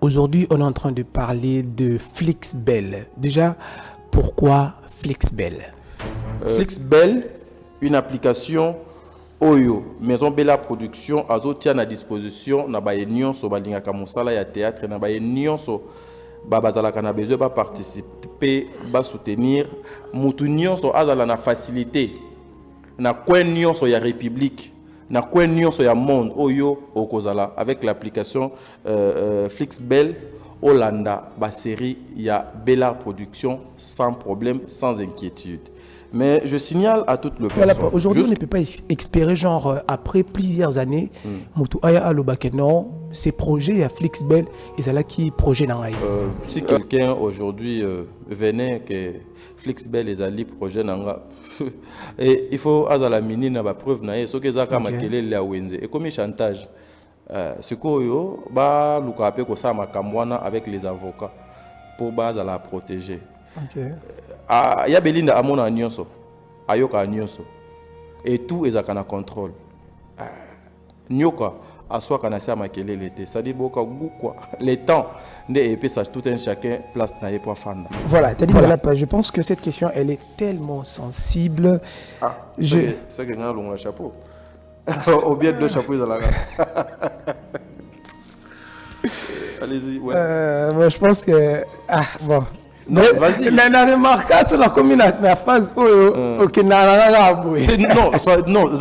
Aujourd'hui, on est en train de parler de Flixbel. Déjà, pourquoi Flixbel? Flixbel, une application Oyo, Maison Bella Production, azotia à disposition na baye nyonso balingaka mosala ya théâtre na baye nyonso bazalaka na besoin ba participer ba soutenir mutu nyonso azala na facilité na coin nyonso ya république na coin nyonso ya monde Oyo okozala avec l'application Flixbel Olanda ba série ya Bella Production sans problème, sans inquiétude. Mais je signale à toute le voilà, aujourd'hui, on ne peut pas espérer, genre, après plusieurs années, Moutou Aya Alobake, non, ces projets à Flixbel, et c'est là qui projet dans si quelqu'un aujourd'hui venait que Flixbel est allé projet dans et il faut azala mini na ba preuve na yeso ke zaka makelele ya wenze et comme chantage sikoyo ba luka pe ko sa makamwana avec les avocats pour base à la protéger. Ya belinda amona nyonso ayoka nyonso et tout ezaka contrôle nyoka aswa kana sa makelele te ça dit boka gu quoi les temps ne épée ça tout un chacun place na pour fanda. Voilà, t'as dit voilà. Je pense que cette question elle est tellement sensible. C'est que ngalo long chapeau au bien de chapeaux dans la allez-y ouais. Moi je pense que bon. Non, vas-y. La remarque, la commune la phase ok non,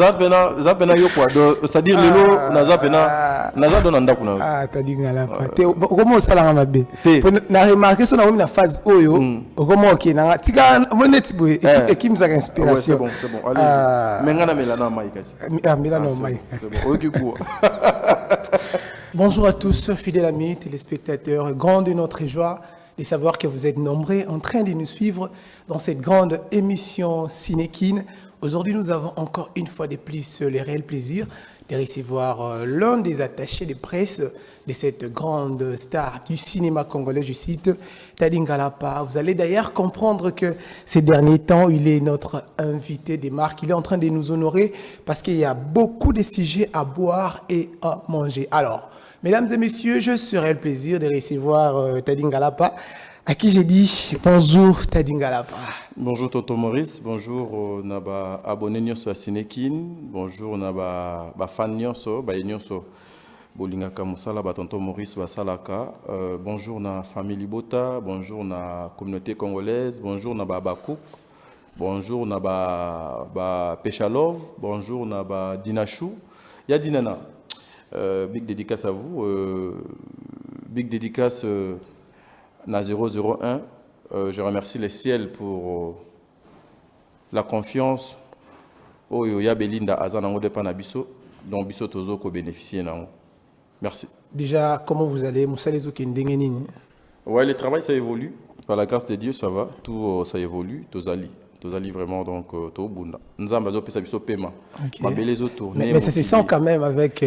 zapena yo quoi, c'est-à-dire lelo na zapena na donne ndako na. T'as dit ngala pas. Comment ça la mabe? Na remarque ça na na phase oyo, comment ok na tika monet boy équipe ça inspiration. C'est bon, allez-y. Mais ngana melana maïka. Melana maïka. C'est bon. OK quoi. Bonjour à tous, fidèles amis téléspectateurs, grande est notre joie de savoir que vous êtes nombreux en train de nous suivre dans cette grande émission Cinékin. Aujourd'hui, nous avons encore une fois de plus le réel plaisir de recevoir l'un des attachés de presse de cette grande star du cinéma congolais, je cite, Taddy Ngalapa. Vous allez d'ailleurs comprendre que ces derniers temps, il est notre invité des marques. Il est en train de nous honorer parce qu'il y a beaucoup de sujets à boire et à manger. Alors, mesdames et messieurs, je serai le plaisir de recevoir Taddy Ngalapa, à qui j'ai dit bonjour Taddy Ngalapa. Bonjour Tonton Maurice, bonjour naba abonné nyonso à Cinékin, bonjour naba fan nyonso, ba nyonso bolingaka musala ba Tonton Maurice basalaka, bonjour na famille Libota, bonjour na communauté congolaise, bonjour na Bakouk, bonjour na ba Péchalov, bonjour na ba Dinachou, ya Dinana. Big dédicace à vous, big dédicace na 001. Je remercie les ciels pour la confiance. Oyo ya belinda azanango de panabiso dont biso tozo ko bénéficier nango. Merci. Déjà, comment vous allez? Moussalezo Kendengenini. Ouais, le travail ça évolue. Par la grâce de Dieu, ça va. Tout ça évolue. Tozali vraiment donc to bunda. Nzamba zo pesa biso paiement. Mais ça se sent quand même avec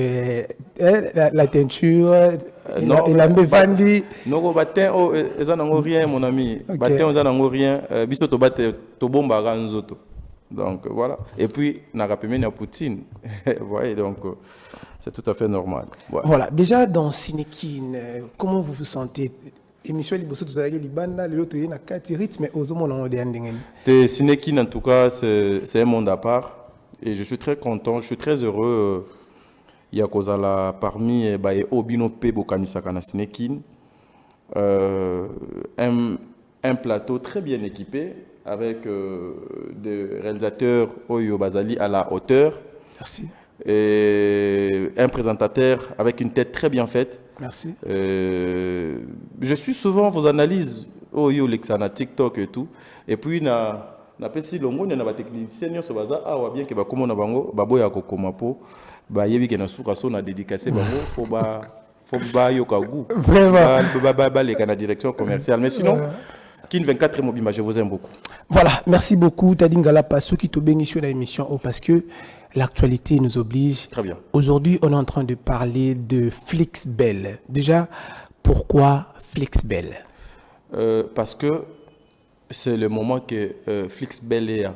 la teinture et la mbevandi. Non, batin o ezanango rien mon ami. Batin ezanango rien. Biso to bate to bomba ranzoto. Donc voilà. Et puis na rapemé na Poutine. Vous voyez donc c'est tout à fait normal. Ouais. Voilà, déjà dans Cinékin, comment vous vous sentez? Émission liboso tozalaki libanda lelo toyé na kati rythme mais ozomona ngo de ndengeni. Te Cinékin en tout cas c'est un monde à part et je suis très content, je suis très heureux ya kozala parmi ba e obino pe bokanisa kana Cinékin un plateau très bien équipé avec des réalisateurs Oyo Bazali à la hauteur. Merci. Et un présentateur avec une tête très bien faite. Merci. Je suis souvent vos analyses au Lexana, TikTok et tout. Et puis na pesi longo na ba technicien nyonso baza awa bien que ba komona bango baboya ko komapo ba yebi ke na suka so na dédicacer bango faut ba yoka gu. Vraiment. Ba les kana direction commerciale mais sinon Kin 24 Mobimba, je vous aime beaucoup. Voilà, merci beaucoup Taddy Ngalapa ceux qui te bénissent sur l'émission parce que l'actualité nous oblige. Très bien. Aujourd'hui, on est en train de parler de Flixbel. Déjà, pourquoi Flixbel? Parce que c'est le moment que Flixbel est.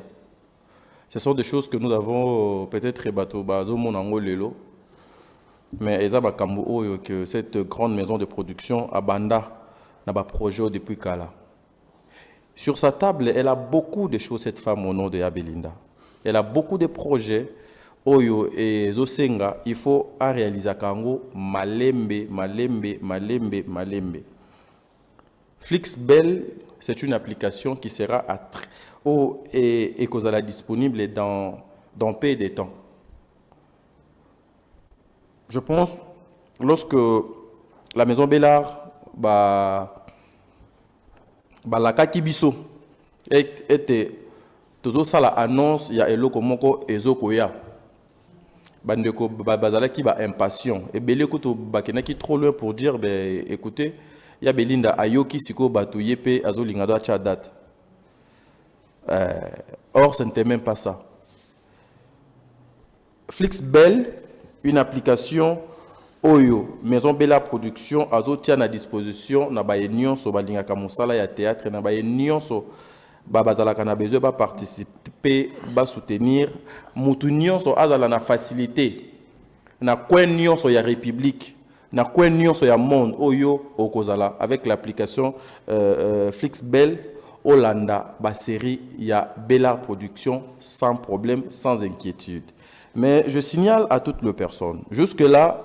Ce sont des choses que nous avons peut-être bateau bazo mon ango lelo. Mais eza bakambo oyo que cette grande maison de production abanda na ba projet depuis kala. Sur sa table, elle a beaucoup de choses, cette femme au nom de Abelinda. Elle a beaucoup de projets oyo et zosenga, il faut à réaliser kango malembe. Flixbel, c'est une application qui sera et sera disponible dans peu de temps. Je pense, lorsque la maison Bellard, la Kakibiso, était toujours ça la annonce, il y a eloko moko ezokoya. Bandeko bazalaki ba impatient. Et belé koto bakenaki trop loin pour dire, ben écoutez, il y a Belinda ayoki siko batu yepe azolinga do acha date. Or, ce n'était même pas ça. Flixbel, une application Oyo, Maison Bella Production, azo tient à disposition na ba union so balinga kamusala ya théâtre na ba union so bazala kana besoin ba participer, ba soutenir, mutu union so azala na facilité na coin union so ya république, na coin union so ya monde Oyo okozala avec l'application Flixbel Hollanda ba série ya Bella Production sans problème, sans inquiétude. Mais je signale à toutes les personnes, jusque-là,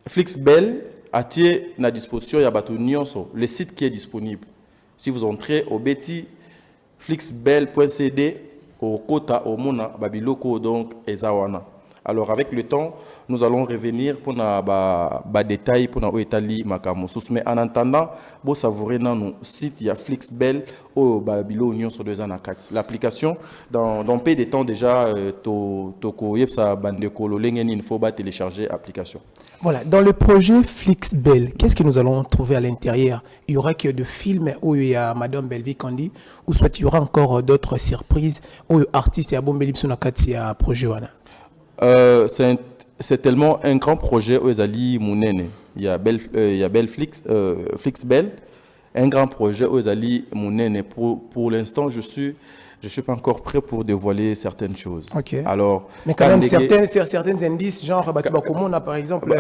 Flixbel a tiré à disposition le site qui est disponible. Si vous entrez au Betty, flixbel.cd, au Kota, au Mona, Babiloko, donc, Ezawana. Alors, avec le temps, nous allons revenir pour les détails pour nous étaler Makamosus. Mais en attendant, vous savourez dans nos sites, il y a Flixbel au Babilo Union sur 2 ans à 4. L'application, dans peu de temps déjà, il faut télécharger l'application. Voilà, dans le projet Flixbel, qu'est-ce que nous allons trouver à l'intérieur? Il y aura que de films où il y a Madame Belvi Kandi, ou soit il y aura encore d'autres surprises où artistes et Abombeli Sunakati à projet wana. C'est tellement un grand projet aux Ali Mounene. Il y a Flixbel, un grand projet aux Ali Mounene. Pour l'instant, je suis pas encore prêt pour dévoiler certaines choses. Okay. Alors, mais quand même certains indices, genre Bakomona par exemple.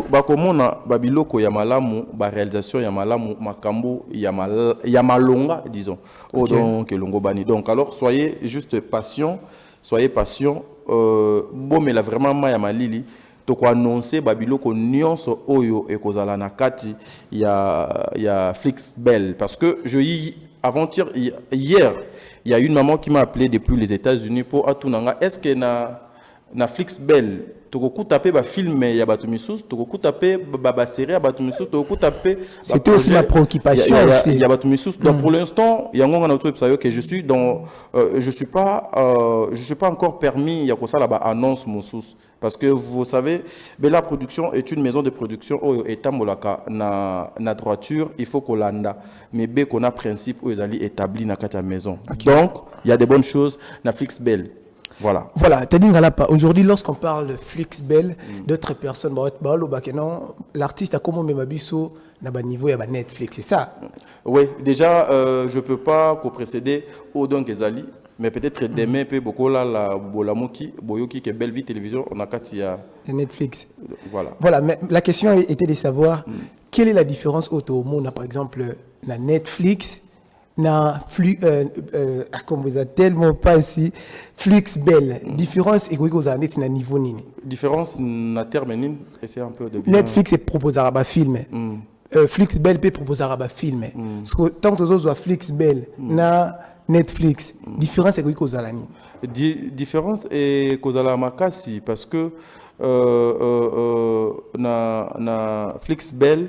Bakomona, Babiloko Yamalamu, réalisation Yamalamu, Makambo Yamalonga, disons. Okay. Donc Longo Bani. Donc alors soyez juste patient. Soyez patient. Bon, mais là vraiment, Maya Malili, tu as annoncé Babiloko Nyonso Oyo et Kozala Nakati, il y a Flixbel. Parce que hier, il y a une maman qui m'a appelé depuis les États-Unis pour Atunanga. Est-ce que na Flixbel, tu as tapé ba film ya Batumisus, tu as tapé ba série ya Batumisus, tu as tapé. C'était aussi ma préoccupation. Il y a Batumisus. Donc pour l'instant, il y a un autre que je suis dans, je suis pas encore permis. Il y a quoi ça là-bas annonce mon sous. Parce que vous savez, Bella Production est une maison de production où étant molaka na droiture, il faut qu'on landa. Mais B qu'on a principe où ils allaient établir na kata maison. Okay. Donc il y a des bonnes choses na Flixbel. Voilà. Voilà. Aujourd'hui, lorsqu'on parle de Flixbel, d'autres personnes, l'artiste a comment même abisso na niveau ya Netflix, c'est ça? Oui, déjà, je peux pas précéder au don Gezali. Mais peut-être demain, beaucoup la Bolamoki, Boyoki, qui est Belle Vie Télévision, on a Katia. Netflix. Voilà. Voilà, mais la question était de savoir quelle est la différence au monde, par exemple, la Netflix, na comme vous êtes tellement pas ici, Flixbel. Différence et quoi vous avez na niveau nini? Différence na terme nini, essayer un peu de. Netflix propose un film. Flixbel peut proposer un film. Parce que tant que vous avez Flixbel, na Netflix, différence est quoi vous avez? Différence est kozala makasi parce que na Flixbel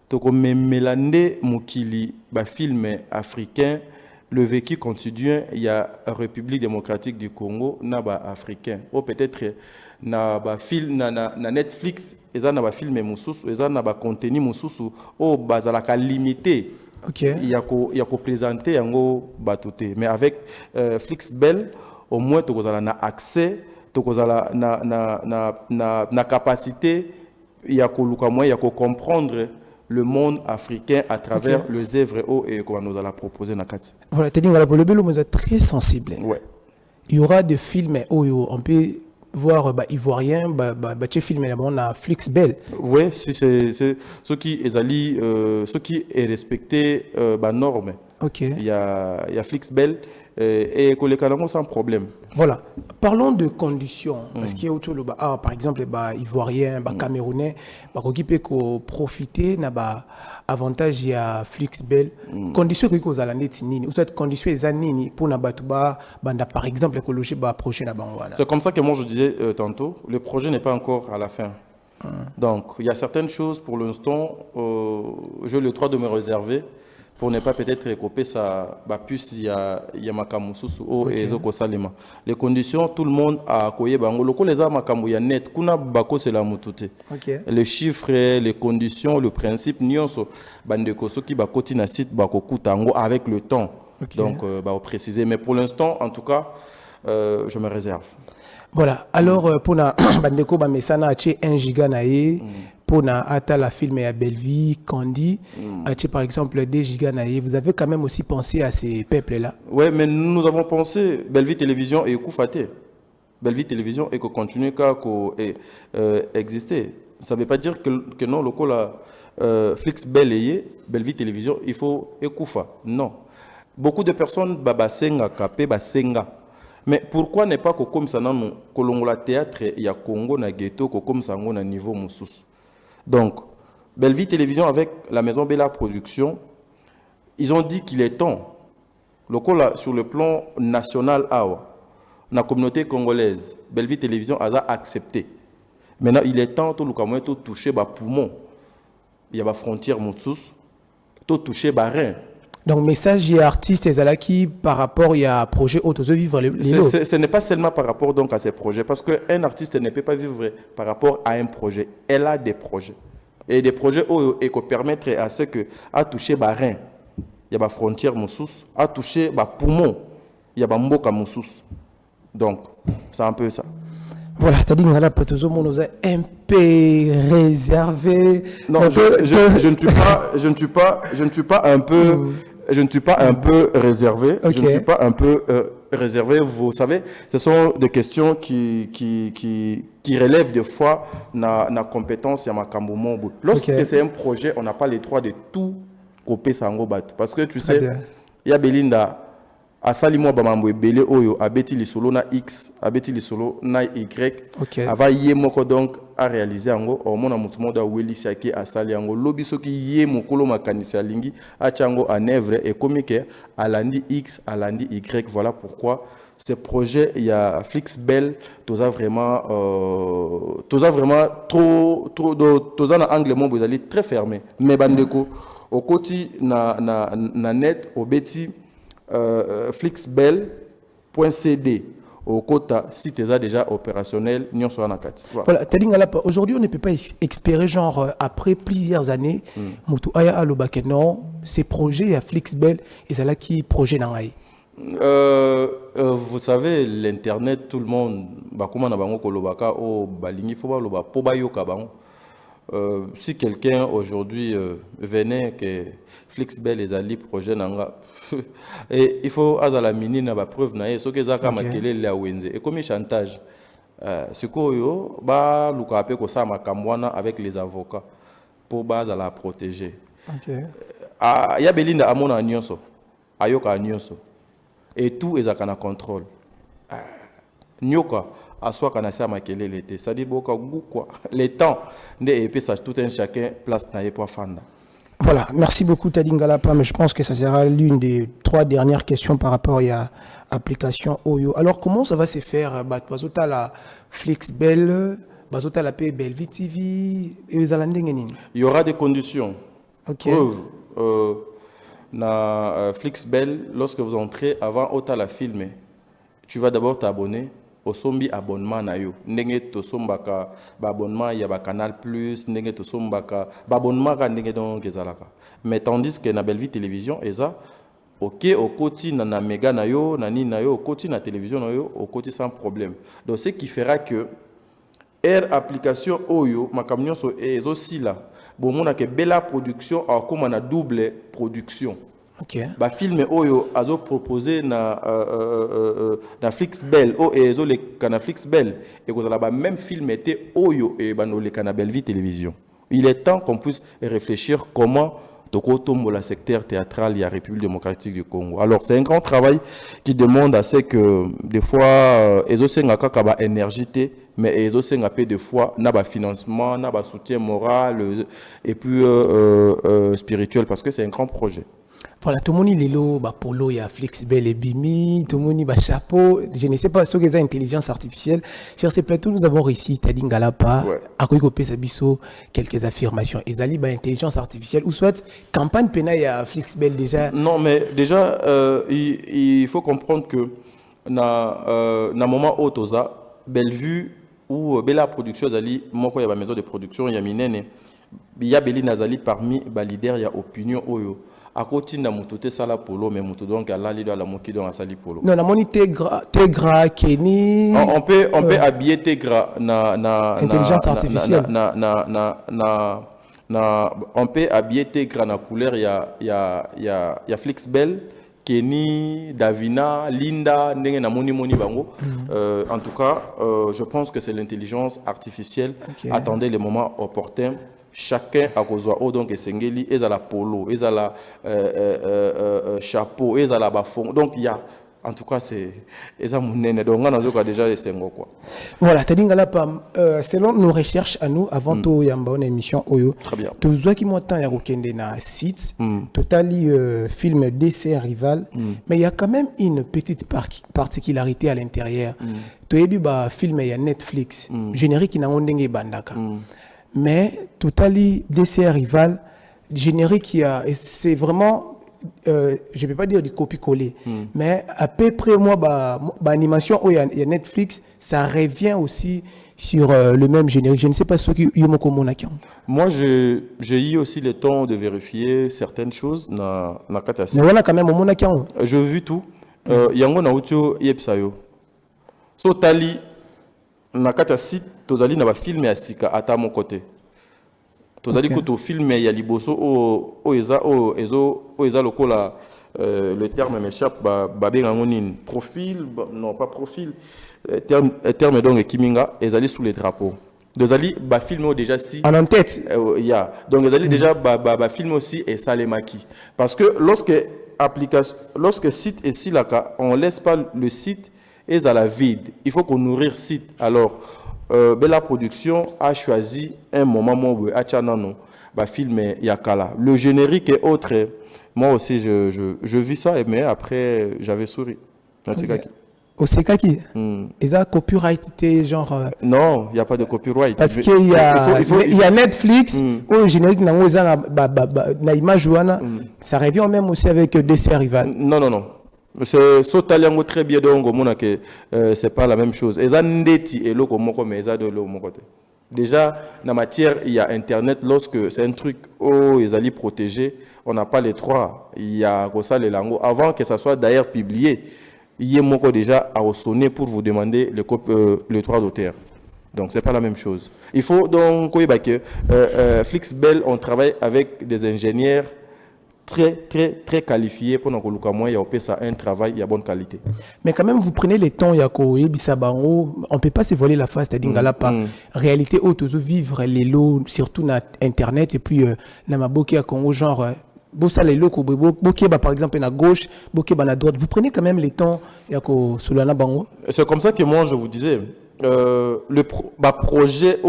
toko melande mukili ba film africain le vécu quotidien il y a République démocratique du Congo na ba africain ou peut-être na ba film na Netflix eza na ba film mususu eza na ba contenu mususu o bazalaka limité. Okay. Il y a ko présenter yango batoté mais avec Flixbel au moins tu as accès, tu as na capacité, il y a comprendre le monde africain à travers les œuvres et qu'on nous a proposé na kati. Voilà, tu dis pour le bello, vous êtes très sensible. Ouais. Il y aura des films où on peut voir ivoirien tu filmé là on a Flixbel. Oui, si c'est ce qui est respecté norme. OK. Il y a Flixbel et Kolekalango sans problème. Voilà. Parlons de conditions. Parce qu'il y a autour de par exemple, ivoirien, camerounais, qui peut profiter na avantage il y a Flixbel. Conditions que vous allez nini ou cette condition est nini pour na batuba banda par exemple écologie prochain na bangwana. C'est comme ça que moi je disais tantôt, le projet n'est pas encore à la fin. Donc, il y a certaines choses pour l'instant, j'ai le droit de me réserver pour ne pas peut-être recoper ça, puisque il y a makamususu ou ezoko salima. Les conditions, tout le monde a koye bango. Loko les a makamu ya net, kuna bako c'est la mutute. Les chiffres, les conditions, le principe, nyonso bandeko soki bakoti na site bako kutango avec le temps. Donc, préciser. Mais pour l'instant, en tout cas, je me réserve. Voilà. Alors, pour na bandeko ba mesana ache 1 giga na ye. Pour na ata la film à Belleville, Candy, par exemple 2 giga na ye. Vous avez quand même aussi pensé à ces peuples-là. Oui, mais nous avons pensé Belleville Télévision et Koufaté. Belleville Télévision et que continue à exister. Ça ne veut pas dire que non, le col Flixbel et Belleville Télévision, il faut Ekoufa. Non. Beaucoup de personnes basenga kapé basenga. Mais pourquoi ne pas comme ça non kolongola théâtre il y a Congo na ghetto comme ça na niveau moussous. Donc Belleville Télévision avec la maison Bella Production, ils ont dit qu'il est temps lokola sur le plan national la communauté congolaise Belleville Télévision a accepté. Maintenant il est temps tout le camoin tout toucher poumon. Il y a frontière moussous, tout toucher rein. Donc, message et artistes et qui par rapport à projet auto vivre les ce n'est pas seulement par rapport donc à ces projets, parce qu'un artiste ne peut pas vivre par rapport à un projet. Elle a des projets. Et des projets qui permettent à ce que à toucher rein, il y a frontière moussous, à toucher poumon, il y a mboka moussous. Donc, c'est un peu ça. Voilà, tu as dit que nous a un peu réservé. Non, je ne suis pas un peu. Je ne suis pas un peu réservé. Okay. Je ne suis pas un peu réservé. Vous savez, ce sont des questions qui relèvent des fois na compétence ya makambo mombo. Lorsque c'est un projet, on n'a pas le droit de tout couper sango bat. Parce que tu sais, il y a Belinda. Asali mo bamambo ebele oyo abeti lisolo na X abeti lisolo na Y ava ye moko donc a réaliser yango o mona mutu moda weli saki asali yango lobi soki ye mokolo makanisi alingi achango en œuvre et komike alandi X alandi Y. Voilà pourquoi ce projet il y a Flixbel toza vraiment trop toza na angle mon vous allez très fermé mais bandeko au koti na net obeti Flixbel.cd au quota si tu es déjà opérationnel voilà, aujourd'hui on ne peut pas espérer genre après plusieurs années mutu aya alobake non ces projets à Flixbel et ça là qui projet nangai. Vous savez l'internet tout le monde bakuma na bango kolobaka o balingi fo baloba po bayoka bango. Si quelqu'un aujourd'hui venait que Flixbel les alliés projet nanga et il faut azala mini na ba preuve na yeso ke zaka makele la wenze et comme chantage sikoyo ba luka pe ko sa makamwana avec les avocats pour base à la protéger. Ya Belinda amona nyonso ayoka nyonso et tout ezaka contrôle nyoka aswa kana sa makele l'été ça dit boka quoi les temps et puis ça tout un chacun place na pour fanda. Voilà, merci beaucoup Tadingalapa, mais je pense que ça sera l'une des 3 dernières questions par rapport à l'application Oyo. Alors, comment ça va se faire? La Flixbel, la Belleville TV, et les Alandengeni. Il y aura des conditions. Preuve, Flixbel, lorsque vous entrez avant la filmer, tu vas d'abord t'abonner au sombi abonnement na yo ndenge to sombaka ba abonnement ya ba Canal Plus ndenge to sombaka ba abonnement ka ndenge donc ezalaka mais tandis que na Belleville Télévision eza OK au koti na méga na yo na ni na yo au koti na télévision na yo au koti sans problème. Donc ce qui fera que application oyo makamnyo so ezo sila bon mona que Bella Production a comme na double production. Ok. Ba film oyo azo proposé na Flixbel o ezo le kana Flixbel et que la même film était oyo et bano le kana Bellevue Télévision. Il est temps qu'on puisse réfléchir comment tombe la secteur théâtral et la République démocratique du Congo. Alors c'est un grand travail qui demande à ce que des fois ezo senga kaka ba énergie mais ezo senga peu des fois na ba financement, na ba soutien moral et puis spirituel parce que c'est un grand projet. Voilà, tout le monde il est là, polo, il y a Flixbel et Bimi, tout le monde il a chapeau. Je ne sais pas ce que c'est intelligence artificielle. Sur ces plateaux, nous avons réussi, Tadin Galapa, à copier Sabiso, quelques affirmations. Et Zali, intelligence artificielle, ou soit campagne pénale, il y a Flixbel déjà. Non, mais déjà, il faut comprendre que dans moment où Toza, Bellevue ou Bella Production, Zali, moi, il y a ma maison de production, il y a Minene, il y a Beli Nazali parmi les leaders, il y a Opinion Oyo. À côté de Moutoté Sala Polo, mais Moutou donc à la lido à la moki dans la Sali Polo. Non, la moni Tegra, Kenny. On peut habiller Tegra intelligence artificielle. On peut habiller Tegra na couleur, il y a Flixbel, Kenny, Davina, Linda, Ndenge na moni bango. En tout cas, je pense que c'est l'intelligence artificielle. Okay. Attendez le moment opportun. Chacun a besoin donc Sengeli, ils ont la polo, ils ont la chapeau, ils ont la bafon. Donc il y a, en tout cas c'est, ils ont donc on a déjà les sengo quoi. Voilà, selon nos recherches à nous avant tout yamba une émission oyo. Très bien. Tout ce qui m'entend y a kokende na site, totally film DC rival, mais il y a quand même une petite particularité à l'intérieur. Tu as vu film il y a Netflix, générique qui n'a ondenge bandaka. Mais totally DCR rival générique qui a c'est vraiment je ne peux pas dire du copier-coller mais à peu près moi animation où il y a Netflix ça revient aussi sur le même générique. Je ne sais pas ce qui moi j'ai eu aussi le temps de vérifier certaines choses na katasi. Mais voilà quand même au je vu tout yango na utio yepsayo so tali na kata site tozali na ba film ya sika ata mon côté tozali ko to film ya liboso o eza lokola le terme m'échappe ba benga ngoni profil non pas profil terme donc kiminga ezali sous les drapeaux tozali ba film déjà si en tête donc ezali déjà ba film aussi et salemaki parce que lorsque site et si là on laisse pas le site et à la vide. Il faut qu'on nourrir site. Alors, Bella Production a choisi un moment où il film Yakala. Le générique est autre. Moi aussi, je vis ça, mais après, j'avais souri. Au Sekaki il y a copyright genre non, il n'y a pas de copyright. Parce qu'il y a Netflix, où le générique na image ça revient même aussi avec DC Rival. Non. C'est Sotaliango très bien donc au monde que c'est pas la même chose. Eza ndeti et loko moko mais eza de l'autre côté. Déjà dans matière il y a internet lorsque c'est un truc ils allaient protéger, on n'a pas les droits. Il y a ça les langues avant que ça soit d'ailleurs publié. Il y a moko déjà à sonner pour vous demander le droit d'auteur. Donc c'est pas la même chose. Il faut donc que Flixbel on travaille avec des ingénieurs très qualifié pour nous il y a un travail de bonne qualité. Mais quand même vous prenez le temps on peut pas se voler la face c'est-à-dire réalité autres vivre les lots surtout na internet et puis na maboki à Congo genre bossa les lots par exemple na gauche boki na droite vous prenez quand même le temps solana bango. C'est comme ça que moi je vous disais le projet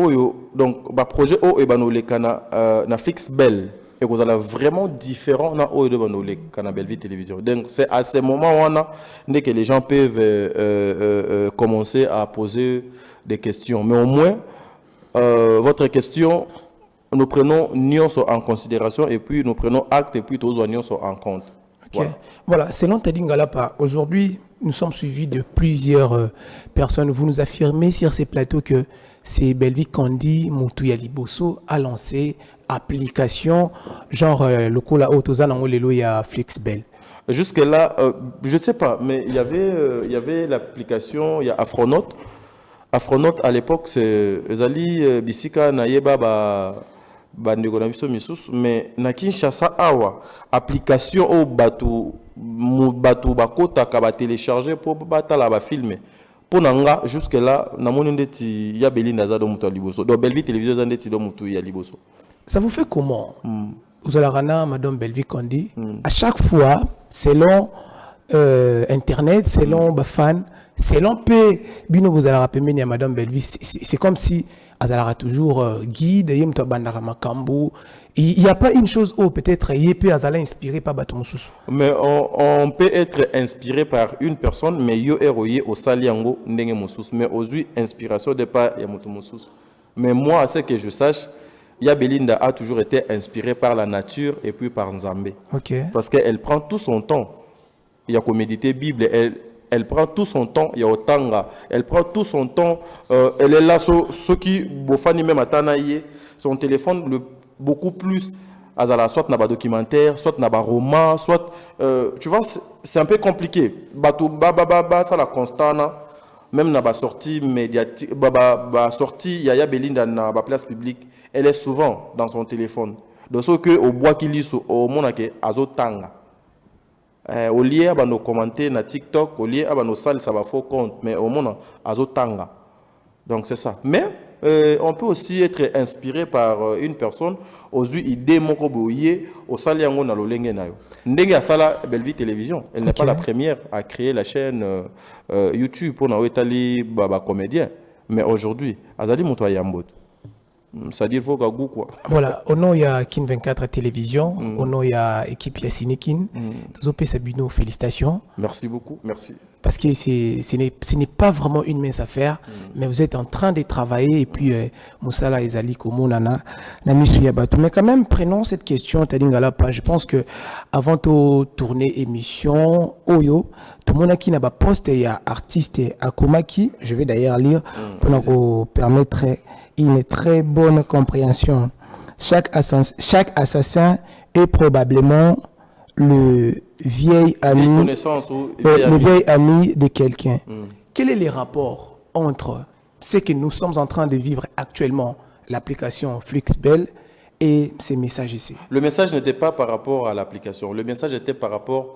projet et banolé kana na Flixbel et vous allez vraiment différent dans le canal Bellevue Télévision. Donc c'est à ce moment où que les gens peuvent commencer à poser des questions. Mais au moins, votre question, nous prenons nuance en considération et puis nous prenons acte et puis tous nuance en compte. Okay. Voilà, selon Tadin Galapa, aujourd'hui, nous sommes suivis de plusieurs personnes. Vous nous affirmez sur ces plateaux que c'est Bellevue Kandi Moutouya Liboso a lancé application genre le coup là autoza nango lelo ya Flixbel. Jusque là je ne sais pas mais il y avait l'application il y a Afronote à l'époque c'est ezali bisika na yeba bandeko na biso misusu mais na Kinshasa awa application au batu bakotaka ba télécharger pour batala ba filmer pour nanga jusque là na moni ndeti ya Belinda za do mutu liboso do Belleville télévision za ndeti do mutu ya liboso. Ça vous fait comment vous allez rana madame Belleville Kondi à chaque fois selon internet selon ba fan selon peu bino vous allez rappeler à madame Belleville c'est comme si Azalara toujours guide, il n'y a pas une chose où peut-être il peut Azala inspiré par Batumoussous. Mais on peut être inspiré par une personne, mais yo héroïe au Saliango Ndenge Moussous. Mais aujourd'hui, inspiration de pas Yamutumoussous. Mais moi, à ce que je sache, Belinda a toujours été inspirée par la nature et puis par Nzambé. Okay. Parce qu'elle prend tout son temps. Il y a qu'au méditer Bible, elle prend tout son temps, il y a Otanga, elle prend tout son temps, elle est là, ce qui, Bofani même Atanaye, son téléphone, beaucoup plus, Azala, soit n'a pas documentaire, soit n'a pas roman, soit, tu vois, c'est un peu compliqué. Batou, ça la constana, même n'a pas sortie médiatique, sortie, Yaya Belinda n'a pas place publique, elle est souvent dans son téléphone. De ce que, au bois qu'il lit, au monake, Azotanga. Au lieu de nos commenter na TikTok, au lieu de nos salles, ça va faux compte, mais au moins, azotanga. Donc c'est ça. Mais on peut aussi être inspiré par une personne, aux idées mokoboye, au saliango na lolenge nayo. Ndenge a sala Belleville Télévision. Elle n'est pas la première à créer la chaîne YouTube pour na etali baba comédien. Mais aujourd'hui, azali moto yambot. C'est-à-dire faut gagou quoi. Voilà, au nom il y a Kin 24 télévision, au nom il y a équipe Yassinekin. Zopé Sabino, félicitations. Merci beaucoup, merci. Parce que ce n'est pas vraiment une mince affaire, mais vous êtes en train de travailler et puis Moussala Ezali Komonana, Namisu Yabatou. Mais quand même, prenons cette question, Tadingala. Je pense que avant de tourner émission, Oyo, tout le monde qui n'a pas posté, il y a artiste Akomaki, je vais d'ailleurs lire pour nous permettre une très bonne compréhension. Chaque assassin est probablement le vieil ami de quelqu'un. Quel est le rapport entre ce que nous sommes en train de vivre actuellement, l'application Flixbel, et ces messages ici? Le message n'était pas par rapport à l'application. Le message était par rapport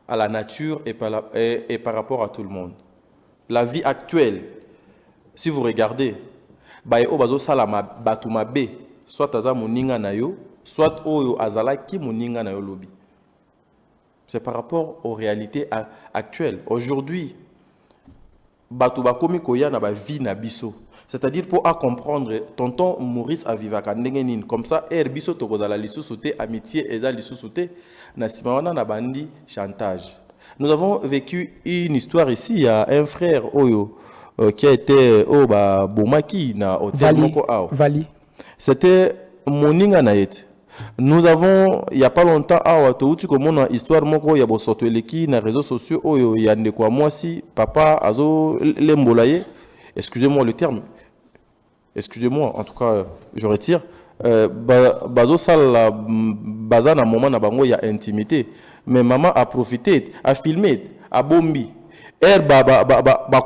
à la nature et par rapport à tout le monde. La vie actuelle, si vous regardez, soit aza moninga na yo, soit oyo azala ki moninga na yo lobi. C'est par rapport aux réalités actuelles. Aujourd'hui, batu bakomi koya na ba vie na biso. C'est-à-dire pour comprendre, tonton Maurice a vivaka ndenge nini. Comme ça, biso tokozala lisusu te, amitié eza lisusu te, na simawana na bandi chantage. Nous avons vécu une histoire ici, il y a un frère oyo qui a été Bomaki na hôtel Moko Ao. Vali. C'était Moninga Naet. Nous avons, il n'y a pas longtemps, tu connais histoire Moko, il y a bosoto eleki na réseaux sociaux, il y a de quoi moi si papa azo l'embolaye. Excusez-moi le terme. Excusez-moi, en tout cas, je retire. Bazo sala bazana moment na bango il y a intimité. Mais maman a profité, a filmé, a bombi.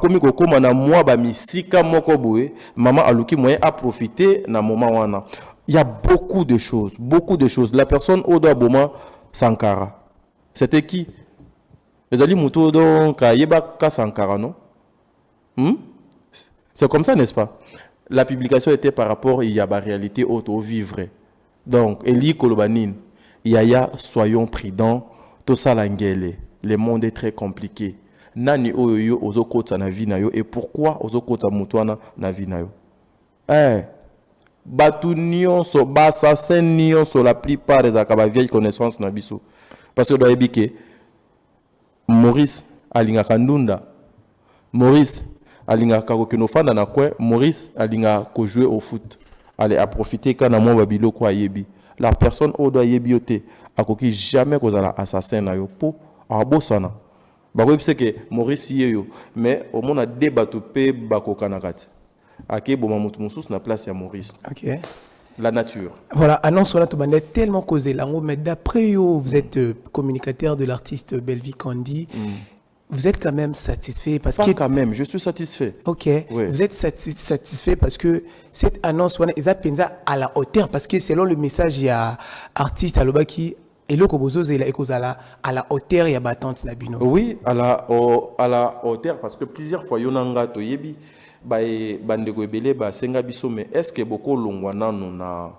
Komi kokoma na moi ba misika moko boye maman aluki moyen a profité na moment wana. Il y a beaucoup de choses. La personne Odo Aboma Sankara. C'était qui? Les Ali Mouto donc Yebaka Sankara, non? C'est comme ça, n'est-ce pas? La publication était par rapport il y a la réalité auto vivre. Donc Eli Kolobanine, Yaya, soyons prudents, tout ça l'angele. Le monde est très compliqué. Nani oyo ozokota na vie na yo et pourquoi ozokota mutwana na vie na yo? Batu nyonso basassin nyonso la plupart des akaba vieille connaissance na biso parce que doit ebike Maurice alingaka ndunda, Maurice alingaka kokinofanda na coin, Maurice alingaka ko jouer au foot, aller à profiter quand na mo babilo ko ayebi. La personne o doit yebi ote akoki jamais kozala assassin na yo po abosana. Bah c'est que Maurice yeyo, mais au moins a débat pe bako kanakat. Ake bon mamutu musus na place ya Maurice. Ok. La nature. Voilà, annonce on a tellement causé là, mais d'après vous êtes communicateur de l'artiste Belleville Kondi. Vous êtes quand même satisfait parce Pas que... quand même, je suis satisfait. Ok, Oui. vous êtes satisfait parce que cette annonce, ils appellent ça à la hauteur parce que selon le message, il y a artiste à l'obaki et le kobozo et à la hauteur, il y a battante nabino. Oui, à la hauteur, parce que plusieurs fois, yonanga toyebi, bandeko ebele, senga biso, mais est-ce que beaucoup longwana na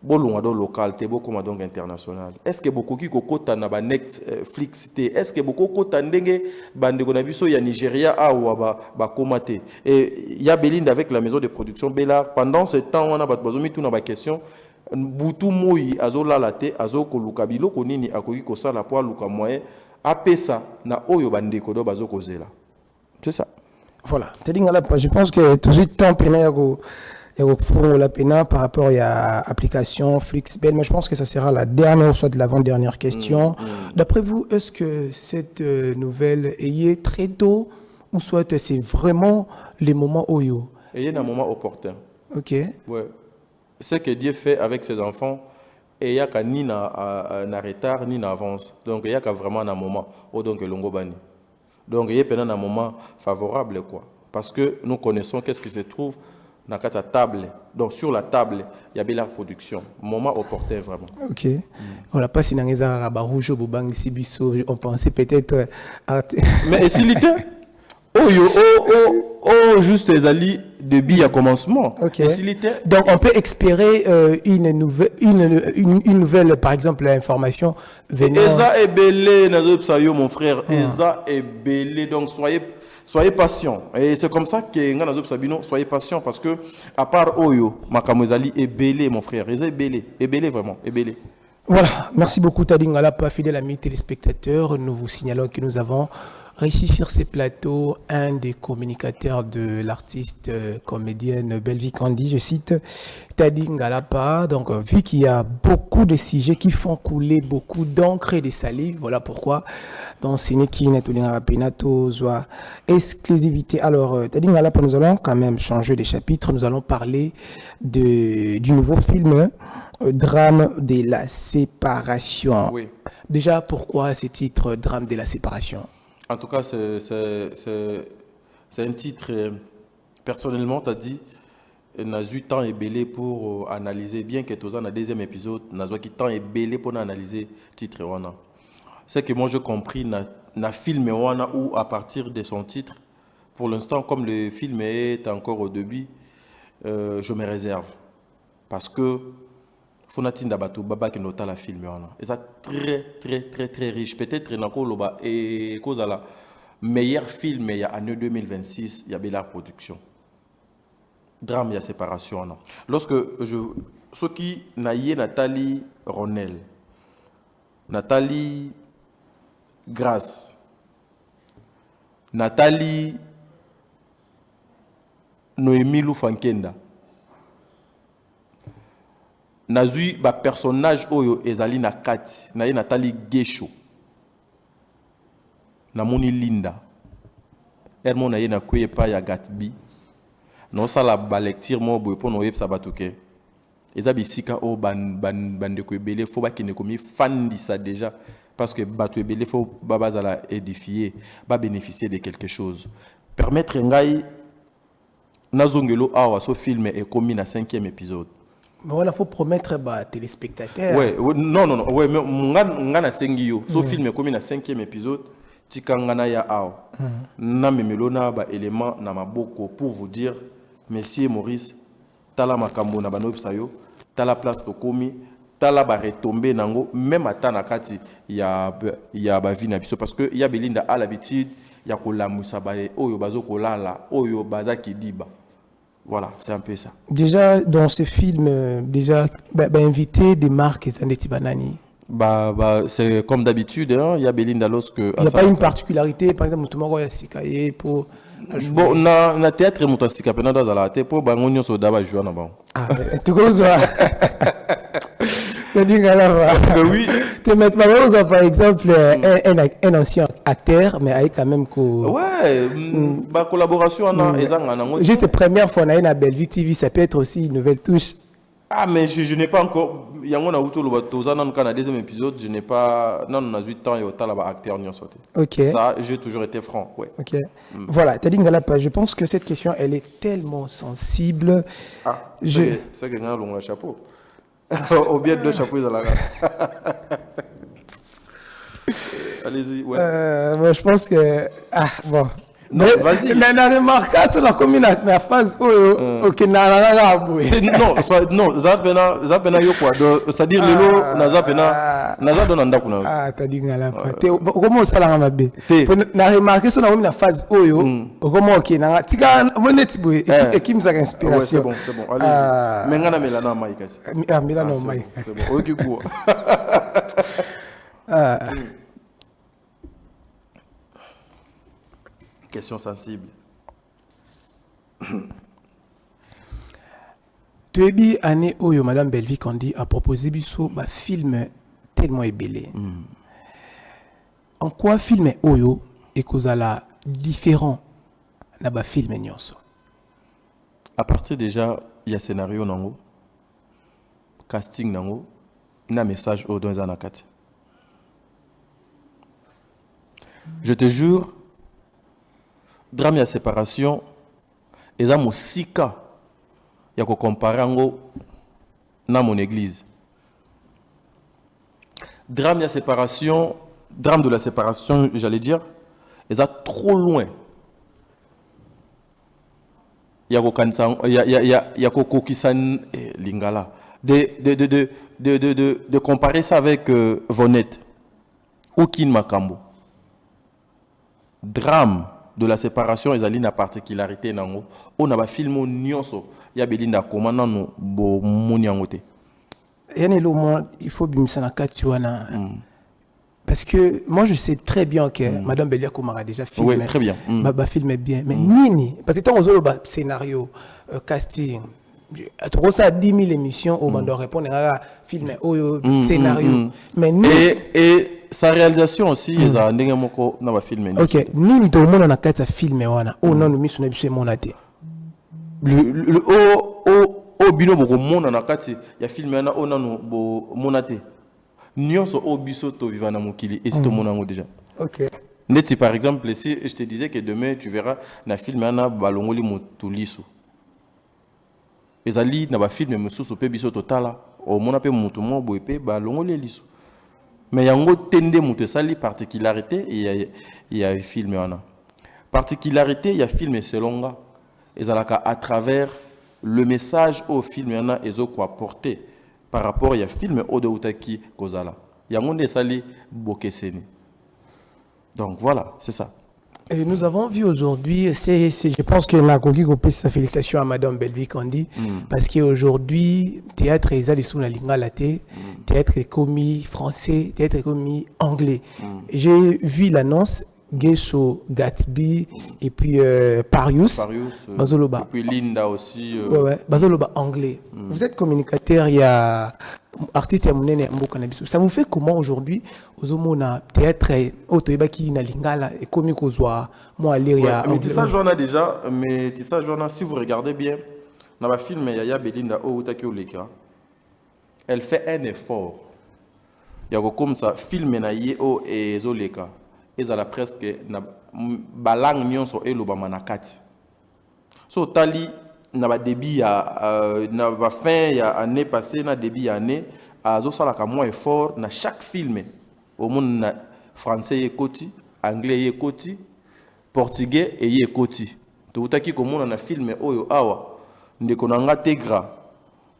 bolongwa do local te beaucoup donc international? Est-ce que beaucoup qui kokota na ba Netflix te? Est-ce que beaucoup kota ndenge bandeko na biso ya Nigeria awa ba komate? Et il y a Belinda avec la maison de production Bellard. Pendant ce temps, on a bazomi tout na ba question. Butu moi azola la te azoko luka biloko nini akoki kosala po luka moyen apesa na oyo bandeko do bazoko zela. C'est ça. Voilà. Je pense que tout de suite temps pénal la pena par rapport à l'application Flixbel, mais je pense que ça sera la dernière ou soit l'avant-dernière question. D'après vous, est-ce que cette nouvelle est très tôt ou soit c'est vraiment les moments où il y a un moment opportun. Ok. Ouais. Ce que Dieu fait avec ses enfants, et il n'y a ni na retard ni na avance. Donc il y a vraiment un moment où donc l'ongobani. Donc il y a un moment favorable quoi, parce que nous connaissons qu'est-ce qui se trouve dans la table. Donc sur la table, il y a bien la production. Moment opportun vraiment. Ok. Voilà, pas si on pensait peut-être. Mais s'il était juste les alliés de billes à commencement. Okay. Donc on peut espérer une nouvelle, par exemple, information venant. Eza est belé, mon frère. Eza est belé, donc soyez patient. Et c'est comme ça que soyez patient parce que à part Oyo, Makamozali est belé, mon frère. Eza est belé vraiment, est belé. Voilà, merci beaucoup Tadingala, pas fidèle amis téléspectateurs. Nous vous signalons que nous avons réussi sur ces plateaux un des communicateurs de l'artiste comédienne Belvi Kandi, je cite Tadi Ngalapa. Donc, vu qu'il y a beaucoup de sujets qui font couler beaucoup d'encre et de salive, voilà pourquoi dans Sénékine et Penato, soit exclusivité. Alors, Tadi Ngalapa, nous allons quand même changer de chapitre. Nous allons parler du nouveau film Drame de la séparation. Oui. Déjà, pourquoi ce titre Drame de la séparation? En tout cas, c'est un titre, personnellement, tu as dit, n'a eu temps et belé pour analyser, bien que tu dans le deuxième épisode, n'a eu temps et belé pour analyser le titre. C'est que moi, j'ai compris, na film ou à partir de son titre, pour l'instant, comme le film est encore au début, je me réserve. Parce que Fonatinda Batou Baba qui nota la film et ça très riche peut-être nakoloba et cause à la meilleur film il y a année 2026 il y a Bella production drame il y a séparation non lorsque ceux qui naïe Nathalie Ronel Nathalie Grace Nathalie Noémie Loufankenda nazui ba personnage oyo ezali na kati na ye Nathalie Gesho na moni Linda hermo na ye na kuye pa ya Gatbi non ça la ba lecture mo boy pour no yebsa batuke eza bisika o bande ko ebele fo ba kine komi fan di ça déjà parce que batu ebele fo babazala édifier ba bénéficier de quelque chose permettre ngai nazongelo awa so film est commis na 5e épisode. Mais voilà, il faut promettre aux téléspectateurs. Ouais, non. Ouais, mais ngana sengio. Ce film est comme na 5e épisode. Tikangana ya ao. Na memelona ba élément na maboko pour vous dire, Monsieur Maurice, tala makambo na bano psayo, tala place to komi, tala ba retomber nango, même ata na kati ya ba vie na biso parce que ya Belinda a l'habitude ya ko lamusa ba oyo bazo ko lala, oyo baza kidiba. Voilà, c'est un peu ça. Déjà, dans ce film, invité des marques Zanetti Banani. C'est comme d'habitude, hein, il y a Belinda lorsque... Il n'y a pas une particularité, par exemple, Moutoumaro Yassikaye pour... Bon, na théâtre, Moutoumaro Pena dans la théâtre, pour Bangonio Soda, jouer en Ah, tu vois, oui. Par exemple, un ancien acteur, mais avec quand même collaboration. Juste la première fois, on a une Bellevue TV, ça peut être aussi une nouvelle touche. Ah, mais je n'ai pas encore. Il y a un autre, dans le deuxième épisode, je n'ai pas. Non, on a 8 ans et autant là-bas, acteur n'y a sauté. Ok. Ça, j'ai toujours été franc. Ouais. Ok. Voilà, Tadi Ngalapa, je pense que cette question, elle est tellement sensible. Ah, Je... c'est que nous avons le chapeau. Au bien de deux chapeaux, ils ont la race. Allez-y, ouais. Moi, je pense que. Ah, bon. Non, vas-y. Mais la remarque, c'est la commune la phase où. Ok, non, Zapena Yokwa. C'est-à-dire, Lelo, Naza Donanda Kuna. Ah, t'as dit Ngalapa. Comment ça l'a mabé? Na remarqué sur la phase où. Comment ok, na. Tika, mon netiboué. Et qui me a inspiration. Ouais, c'est bon. Allez-y. Mais Ngana Melana Maïka. Ah, Melana Maïka. C'est bon. Ok, quoi. Question sensible. Tu es bien année où Madame Belvi Kandi a proposé biso un film tellement ébélé. En quoi film Oyo et kozala différent na ba film nyonso? À partir déjà, il y a scénario nango, casting nango, na message au dans anakati. Je te jure, drame ya séparation, eza mosika ya ko comparer ngo na mon église. Drame ya séparation, drame de la séparation, j'allais dire, eza trop loin. Ya ko kansa ya ko kokisan lingala de comparer ça avec Vonette ou Kin Makambo. Drame de la séparation, ils ont une particularité. On a un film nyonso. Il y a belinda commandant no bo moniangote. Il faut bimisa na katiwana. Parce que moi je sais très bien que Madame Belia Komara a déjà filmé. Oui, très bien. Bah filmé bien. Mais nini, parce que tant on a scénario, casting, trop ça 10 000 émissions où on doit répondre à filmer scénario. Mais nini. Et sa réalisation aussi, ils ont ndenge moko na ba filmer. Ok, nini to mona na kati filmer wana. Oh non, nous sommes habitués monate. Le bino boko mona na kati ya filmer na ona no bo monate. Nyonso o biso to vivana mokili et c'est to monango déjà. Ok. Neti par exemple, si je te disais que demain tu verras na filmer na balongoli motuliso. Ezali na ba filmer mususu pe biso totala o mona pe mutu mo boye pe balongoli liso. Mais il y a un tende mutu sali particularité il y a film ana. Particularité il y a film selonga. Ezalaka à travers le message au film ana ezo quoi porter par rapport à film Ode Utaki Kozala. Il y a un monde sali bokeseni. Donc voilà, c'est ça. Et nous avons vu aujourd'hui, je pense que la Gogi Gopé, sa félicitation à Madame Belvi Kandi, parce qu'aujourd'hui, théâtre est sous la ligne laté, théâtre est commis français, théâtre est commis anglais. J'ai vu l'annonce, Gesso, Gatsby, et puis Parius, Bazoloba. Et puis Linda aussi. Ouais, Bazoloba anglais. Vous êtes communicateur, il y a artiste ya munene mboka na biso. Ça vous fait comment aujourd'hui ozomona théâtre otoyebaki na lingala et komi kozwa moi lire ya. Mais ça journal déjà, mais ça journal si vous regardez bien dans le film Yaya Belinda Outaki Oleka. Elle fait un effort. Il y a comme ça film na yeo et Zoleka. Et ça la presque na balang nyonso eloba manakati. So tali na ba débit ya na ba fin ya année passée na débit ya année azo sala ka moins effort na chaque film au monde na français ekoti anglais ekoti portugais et ekoti to utaki ko mona na film oyo awa ndeko na nga tegra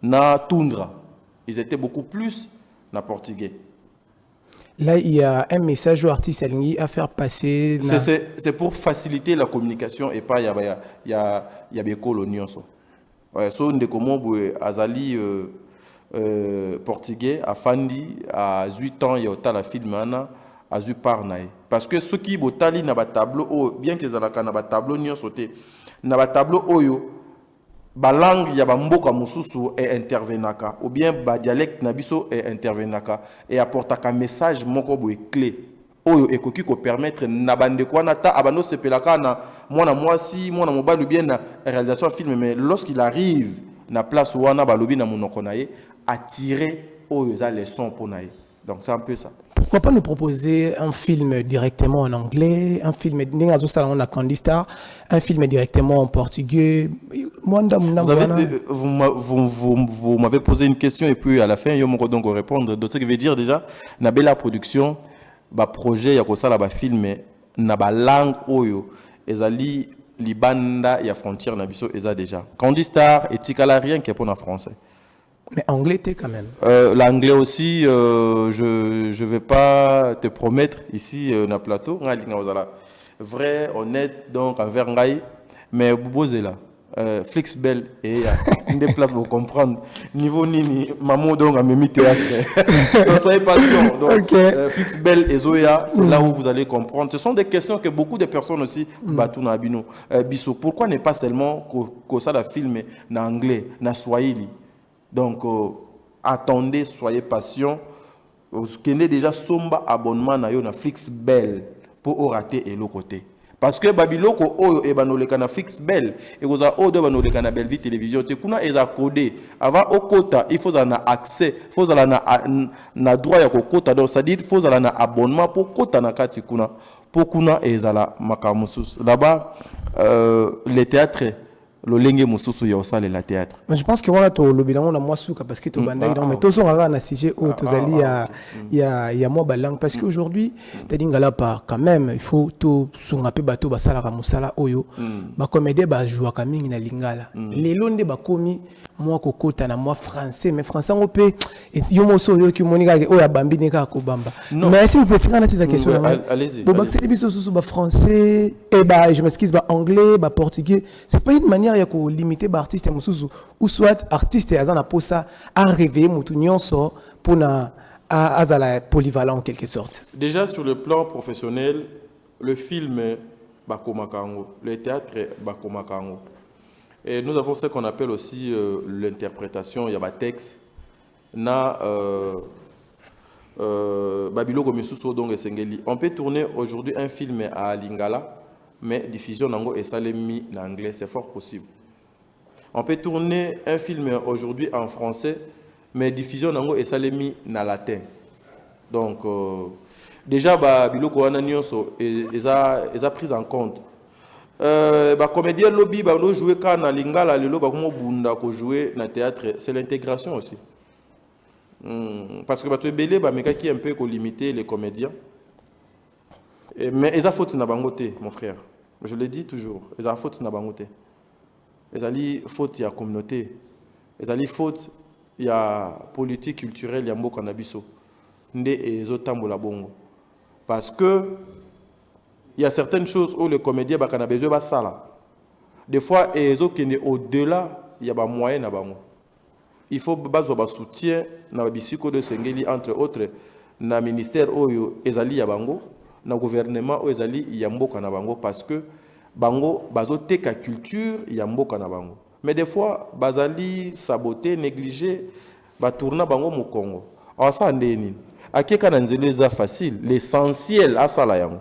na tundra ils étaient beaucoup plus na portugais. Là, il y a un message aux artistes à faire passer. C'est pour faciliter la communication et pas il y a des colonies. So ndeko mobo azali portugais à Fandi à 8 ans il y a la film ana à Zuparnae parce que ceux qui botali na ba tableau bien que zalaka na ba tableau nyo sauté na ba tableau oyo ba langue ya ba mboka mususu et intervenaka ou bien ba dialecte na biso et intervenaka et apportaka message moko boye clé oyo ekoki ko permettre na bande ko na ta abano sepelaka na mwana mwasi mwana mobali bien na réalisation film mais lorsqu'il arrive na place wana balobi na monoko na ye attirer oyo eza leçon pour na ye. Donc c'est un peu ça. Pourquoi pas nous proposer un film directement en anglais, un film on Candistar, un film directement en portugais. Vous m'avez posé une question et puis à la fin, je vais donc répondre. Donc, ce qui veut dire déjà, na bella production, ba projet ya kosala ba film na ba langue oyo ezali libanda ya frontière na biso eza déjà. Candistar et tikala rien qui est pour en français. Mais anglais, t'es quand même. L'anglais aussi, je ne vais pas te promettre ici, dans le plateau. Vrai, honnête, donc, envers Ngaï. Mais vous là. Flixbel et une des places pour comprendre. Niveau Nini, maman donc a mis théâtre. Donc, soyez patient. Donc, Flixbel et Zoya, c'est là où vous allez comprendre. Ce sont des questions que beaucoup de personnes aussi battent dans Abino. Bisso, pourquoi ne pas seulement que ça la filmer en anglais, en swahili? Donc, attendez, soyez patient. Vous avez déjà somba abonnement na Flixbel pour rater et l'autre côté. Parce que Babiloko oyo e banoleka na Flixbel et vous avez odo banoleka na Bellevue télévision te kuna eza codé avant au quota il faut avoir accès, il faut avoir na droit ya quota donc ça dit il faut avoir abonnement pour quota na kati kuna pour kuna ezala makamusus là-bas les théâtres le lenge mususu ya osale la théâtre. Mais je pense que voilà to lobi on a moi souka parce que to bandai donc mais to so ngara na sujet au to zali ya moi balang parce que aujourd'hui tadi ngala par quand même il faut to sunga pe bato basala ka musala oyo ba comédie ba jouer ka mingi na lingala lelo nde ba komi moi kokota na moi français mais français on peut yo mo so yo ki monika oya bambi ne ka ko bamba mais si vous pouvez tirer na cette question allez-y bon c'est biso so ba français et ba je m'excuse ba anglais ba portugais c'est pas une manière il y a qu'on limiter l'artiste ou soit artiste azana pour ça à réveiller mutu nyonso pour na azala polyvalent en quelque sorte. Déjà sur le plan professionnel, le film Bakomakango, le théâtre Bakomakango. Et nous avons ce qu'on appelle aussi l'interprétation, il y a un texte na Babilo Komisuso donc Sengeli. On peut tourner aujourd'hui un film à Lingala. Mais diffusion nango et salemi en anglais, c'est fort possible. On peut tourner un film aujourd'hui en français, mais diffusion nango et salemi en latin. Donc, déjà, biloko wana nyonso eza prise en compte. Comédien lobby, no jouer quand na lingala lelo bakomo bunda ko jouer na théâtre, c'est l'intégration aussi. Parce que bato belé meka qui un peu ko limiter les comédiens. Mais eza faute na bangote, mon frère. Je le dis toujours, eza faute na bangote. Ezali faute ya communauté. Ezali faute ya politique culturelle ya mboka na biso. Nde ezotambola bongo. Parce que il y a certaines choses où le comédien bakana besoin ba sala. Des fois ezokende au-delà, il y a ba moyen na bango. Il faut bazo ba soutien na bisiko de Sengeli entre autres na ministère oyo ezali ya bango. Na gouvernement ezali ya mboka na bango parce que bango bazoteka culture ya mboka na bango. Mais des fois bazali saboter, négliger, tourner bango mu Congo. Alors ça ndeni. Akeka na nzelo za facile, l'essentiel à ça la yango.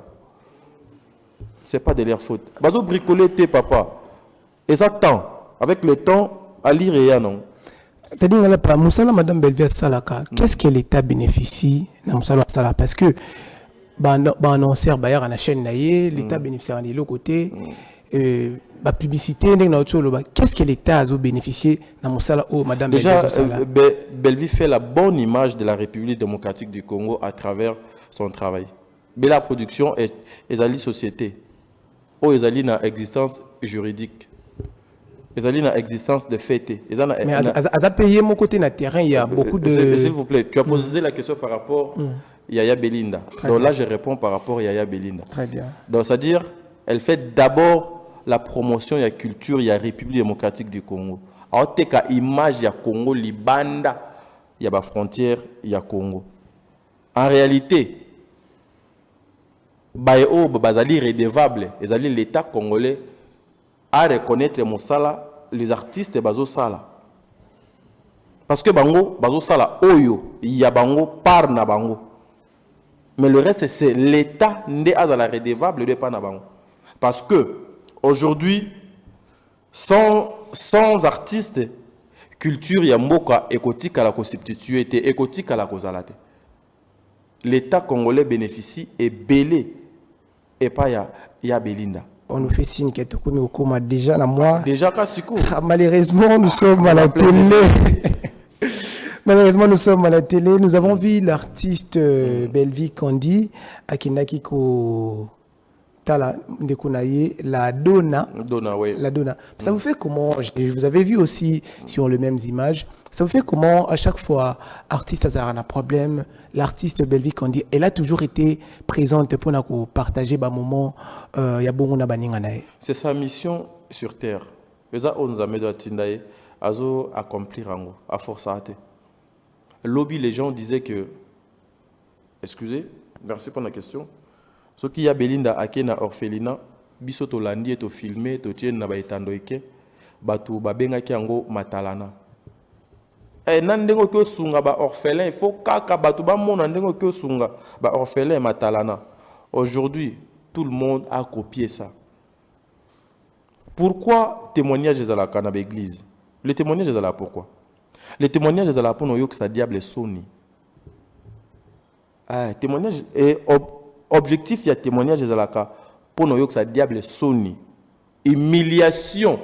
C'est pas de leur faute. Bazo bricoler tes papa. Et ça temps avec le temps à lire et non. T'as dit ngala pa musala madame Bellevue Salaka. Qu'est-ce que l'État bénéficie na musala sala parce que annonceur bayar na chaîne naie l'État bénéficiaire de l'autre côté la publicité qu'est-ce que l'État a bénéficié dans musala oh madame déjà Bellevue fait la bonne image de la République démocratique du Congo à travers son travail. Bella production est une société où ils ont une existence juridique. Ils ont une existence de fait. Mais à payer mon côté na terrain il y a beaucoup de s'il vous plaît, tu as posé la question par rapport Yaya Belinda. Donc là, je réponds par rapport à Yaya Belinda. Très bien. Donc, c'est-à-dire, elle fait d'abord la promotion de la culture de la République démocratique du Congo. Alors, tu as image de Congo, Libanda, il y a la frontière, il y a Congo. En réalité, Bayo, Bazali redevable, l'État congolais à reconnaître les artistes Bazo Sala. Parce que Bango, Bazo Sala, Oyo, il y a Bango, par na Bango. Mais le reste, c'est l'État n'est à la redevable de Panabango. Parce que aujourd'hui, sans artistes, culture ya mboka ekotika la ko substituer te ekotika la kozala te. L'État congolais bénéficie et belé et pas ya Belinda. On nous fait signe que tout nous comme déjà la moi. Déjà Kasiko. Malheureusement, nous sommes à la télé. Malheureusement, nous sommes à la télé. Nous avons vu l'artiste Belvi Kandi Akinaki ko Tala Ndekunaye, la Donna. Donna, oui. La Donna. Ça vous fait comment, vous avez vu aussi sur les mêmes images, ça vous fait comment à chaque fois, artiste a un problème, l'artiste Belvi Kandi, elle a toujours été présente pour nous partager des moments, c'est sa mission sur terre. Ça, on nous a mis dans Tindaye, à accomplir à force à hâter. Lobby, les gens disaient que, excusez, merci pour la question. Ce qui y a Belinda ake na orphelinat, biso to landi to filmé to tien na baitando ike, batu babenga ki yango matalana. Nandengo kyo sunga ba orphelin, il faut kaka batu ba mona nandengo kyo sunga ba orphelin matalana. Aujourd'hui, tout le monde a copié ça. Pourquoi témoignage de la canne église? Le témoignage de la pourquoi? Le témoignage de la pour nous que ça diable soni. Témoignage et objectif il y a témoignage de la cas pour nous que ça diable soni. Humiliation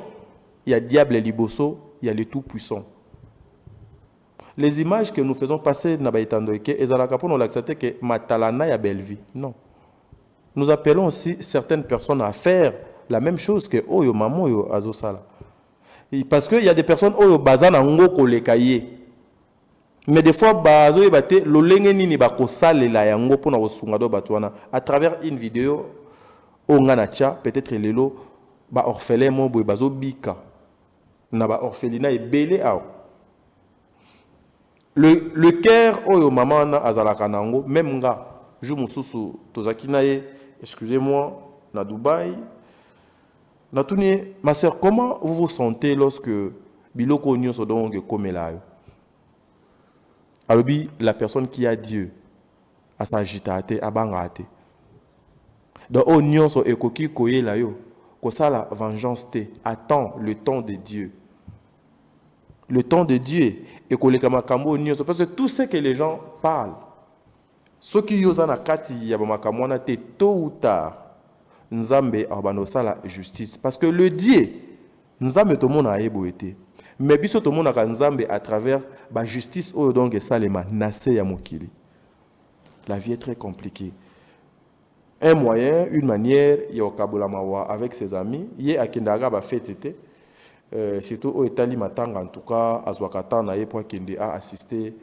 il y a diable liboso, il y a le tout puissant. Les images que nous faisons passer na baitandeke ezalaka pour nous l'accepter que matalana ya belle vie. Non. Nous appelons aussi certaines personnes à faire la même chose que Oyo Mamo Oyo Azosala. Parce qu'il y a des personnes Oyo Bazana Ngoko Lekaye. Mais des fois, Bazo Ebate, Lolenge Nini Bakosale la Yango pour na Osungado Batouana. À travers une vidéo, Onganacha, peut-être Lelo, Ba orphelin Mobo Bazo Bika. Na ba orphelinat est belé à. Le cœur Oyo Mamana Azalakanango, même nga, je m'oussou Tozakinaye, excusez-moi, na Dubaï. Ma sœur, comment vous vous sentez lorsque Biloko Nyon so donc comme là? Alors, la personne qui a Dieu, à s'agiter, à bangate. Donc, Nyon so ekoki koye la yo, ko ça la vengeance te, attends le temps de Dieu. Le temps de Dieu, et ko le kamakambo Nyon so, parce que tout ce que les gens parlent, ceux qui yozana kati yabamakamwana te, tôt ou tard, Nzambe abanosa la justice parce que le Dieu Nzambe to mona ebo été mais biso to mona ka Nzambe à travers ba justice o donc salema nase ya mokili. La vie est très compliquée. Un moyen, une manière yo kabola mawa avec ses amis, yé akindaga ba fêtete surtout au etali matanga en tout cas azwakata na ye pour kende a assister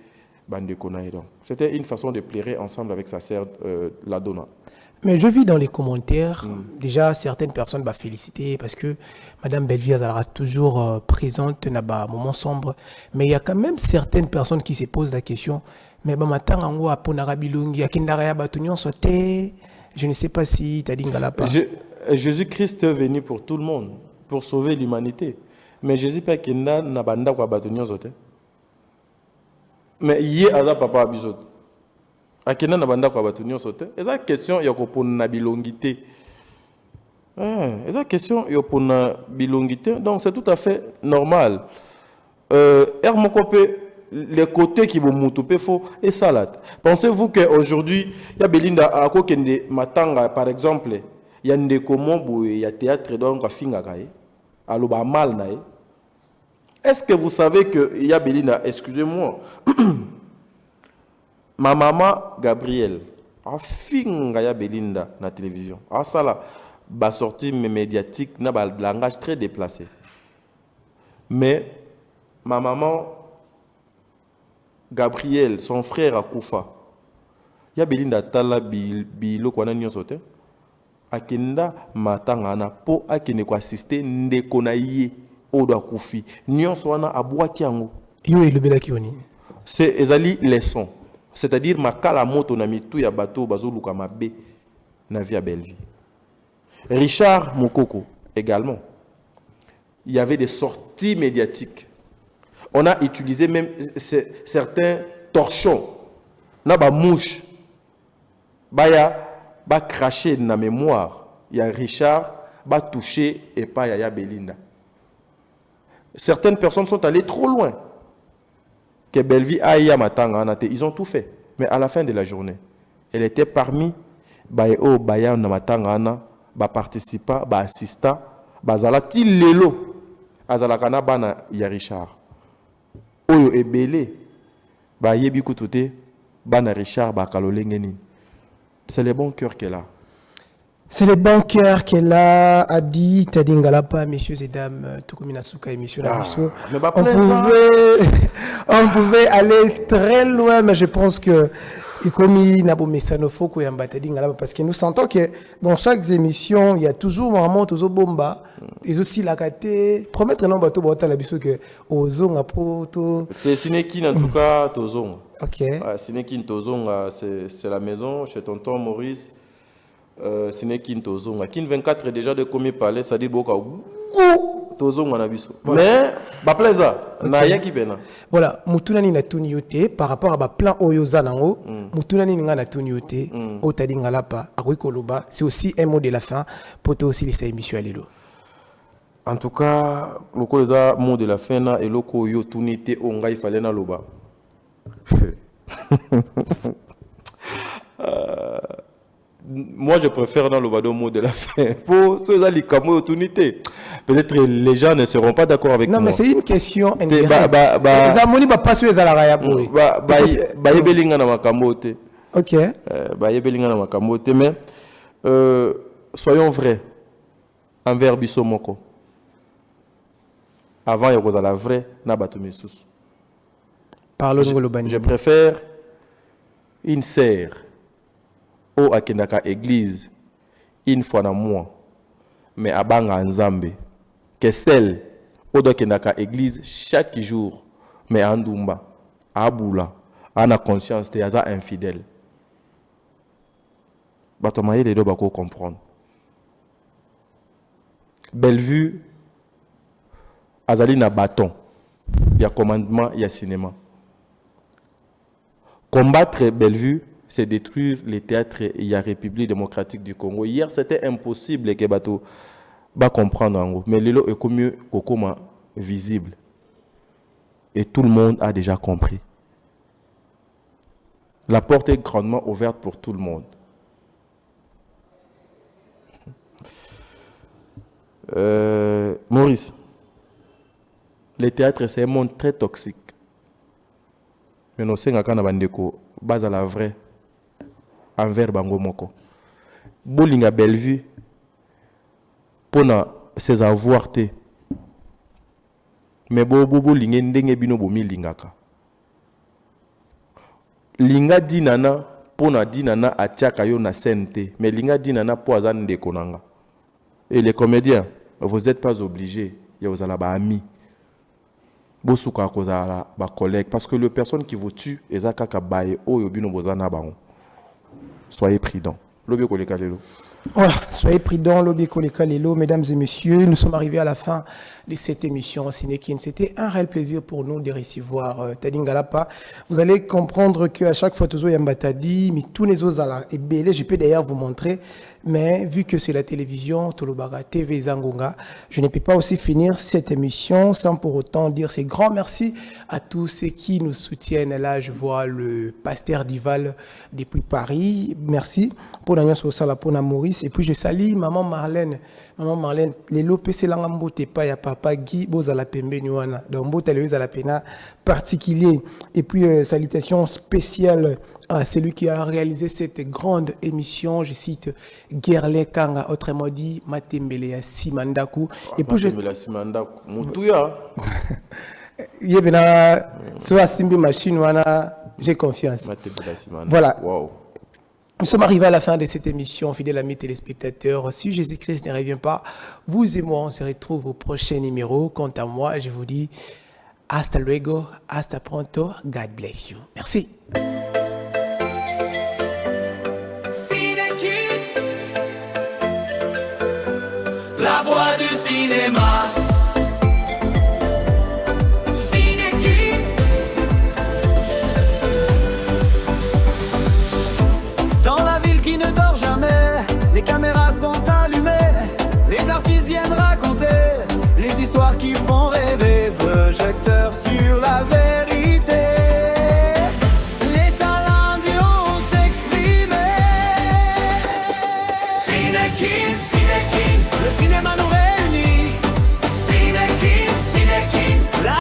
bande konaï donc. C'était une façon de pleurer ensemble avec sa sœur la Donna. Mais je vis dans les commentaires, déjà certaines personnes m'ont félicité parce que Madame Belvi sera toujours présente dans un moment sombre. Mais il y a quand même certaines personnes qui se posent la question, mais je ne sais pas si tu as dit pas. Jésus-Christ est venu pour tout le monde, pour sauver l'humanité. Mais Jésus pas qu'il n'a banda kwa batunyo sote. Mais yé aza papa abizot. Akena na banda kwa batunyo sote. Eza question yoko pona bilongité. Eza question yoko pona bilongité. Donc c'est tout à fait normal. Hermokope les côtés qui vont moutouper faux et salade. Pensez-vous qu'aujourd'hui, il y a Belinda à Kokende Matanga par exemple, il y a des communs, il y a théâtre donc à Fingakaye, à l'Obamal nae. Est-ce que vous savez que il y a Belinda, excusez-moi, ma maman Gabrielle, a Fingaya Belinda na télévision, a ça là, ba sortie médiatique, na ba langage très déplacé. Mais ma maman Gabriel, son frère Akoufa, il y a Belinda Tala Bilo Kwana Nyosote, Akenda Matangana, po Akene ko assister Ndekonaye Odo Akoufi, Nyonswana Abouatiango. Yo le bela kioni. C'est ezali leçon. C'est-à-dire makala moto na mitu ya bateau bazoluka mabe na via Belleville. Richard Mokoko également. Il y avait des sorties médiatiques. On a utilisé même certains torchons. Na ba mouche. Baya ba craché na mémoire. Il y a Richard ba touché et pas Yaya Belinda. Certaines personnes sont allées trop loin. Que Bellevue aille à Matanga, ils ont tout fait. Mais à la fin de la journée, elle était parmi Bayo Baya Namatanga, participants, assistants, Bazala Tilelo, Azalakana Bana Richard. Oyo Ebele, Bayebi Koutoute, Bana Richard, Bakalolengeni. C'est le bon cœur qu'elle a. C'est le bon cœur qu'elle a dit Tadingalapa, messieurs et dames, Tukuminasuka et messieurs Nabiso. On pouvait aller très loin, mais je pense que comme Nabo Messanofoko et Ambatadingalapa, parce que nous sentons que dans chaque émission, il y a toujours un moment, toujours bomba, et aussi la kate, promettre non bateau bota la biso que ozong apoto. C'est Sinekin en tout cas, Tozong. Ok. Sinekin Tozong, c'est la maison chez tonton Maurice. Sinekin Tozong. Kin 24 déjà de commis parler, ça dit beaucoup. Tozong en abisso. Mais, plaisa, na yaki bena. Voilà, mutunani na tuniote par rapport à plan oyoza nango, mutunani nga na tuniote, otadi ngalapa, akwikoloba, c'est aussi un mot de la fin pour toi aussi les émissions à l'élo. En tout cas, le mot de la fin na et loko yo tunite onga il fallait na loba. Moi, je préfère dans le mot de la fin. Pour ceux qui ont l'opportunité. Peut-être les gens ne seront pas d'accord avec moi. Non, mais c'est une question indirecte. Les amoni ne pas sur les alaraya. Ok. Mais soyons vrais envers Bissomoko. Avant, il y a la vraie Nabatumesus. Je préfère une sœur au akendaka église une fois dans mois mais abanga nzambe que celle au akendaka église chaque jour mais andumba abula ana conscience de aza infidèle batomaye les deux bako comprendre Bellevue azali na bâton il y a commandement il y a cinéma combattre Bellevue c'est détruire les théâtres et la République démocratique du Congo. Hier, c'était impossible que Bato va comprendre. Mais l'élo est comme visible. Et tout le monde a déjà compris. La porte est grandement ouverte pour tout le monde. Maurice, les théâtres, c'est un monde très toxique. Mais nous savons que base à la vraie. Envers Bango Moko. Bolinga Bellevue, pour ses avoirs, mais bobo linga ndenge bino bomi lingaka. Linga dinana, pona dinana atiaka yo na sente, mais linga dinana po azan de konanga. Et les comédiens, vous n'êtes pas obligés, vous allez ba amis. Bosuka kozala ba collègues, parce que les personnes qui vous tuent, ezaka baye o yobino bozana bango. Soyez prudents. Voilà, soyez prudents, mesdames et messieurs. Nous sommes arrivés à la fin de cette émission Sinekin. C'était un réel plaisir pour nous de recevoir Tadingalapa. Vous allez comprendre qu'à chaque fois, Tozo Yambatadi, mais tous les autres et belé, je peux d'ailleurs vous montrer. Mais vu que c'est la télévision, Tolobaga TV Zangonga, je ne peux pas aussi finir cette émission sans pour autant dire ces grands merci à tous ceux qui nous soutiennent. Là, je vois le pasteur Dival depuis Paris. Merci. Pour Daniel Sosala, pour Maurice. Et puis je salue maman Marlène. Maman Marlène, les lopes, c'est l'angambote pas, ya papa Guy, Bozala Pembe Nuana. Donc, Botaleuze à la pena particulier. Et puis, salutations spéciales à celui qui a réalisé cette grande émission, je cite Gerle Kanga, autrement dit Matembele Simandaku. Et puis Matembele Simandaku, Moutouya. Yebena, soit Simbi Machine, j'ai confiance. Voilà. Wow. Nous sommes arrivés à la fin de cette émission, fidèles amis téléspectateurs. Si Jésus-Christ ne revient pas, vous et moi, on se retrouve au prochain numéro. Quant à moi, je vous dis hasta luego, hasta pronto, God bless you. Merci. La voix du cinéma. Dans la ville qui ne dort jamais, les caméras sont allumées, les artistes viennent raconter les histoires qui font rêver. je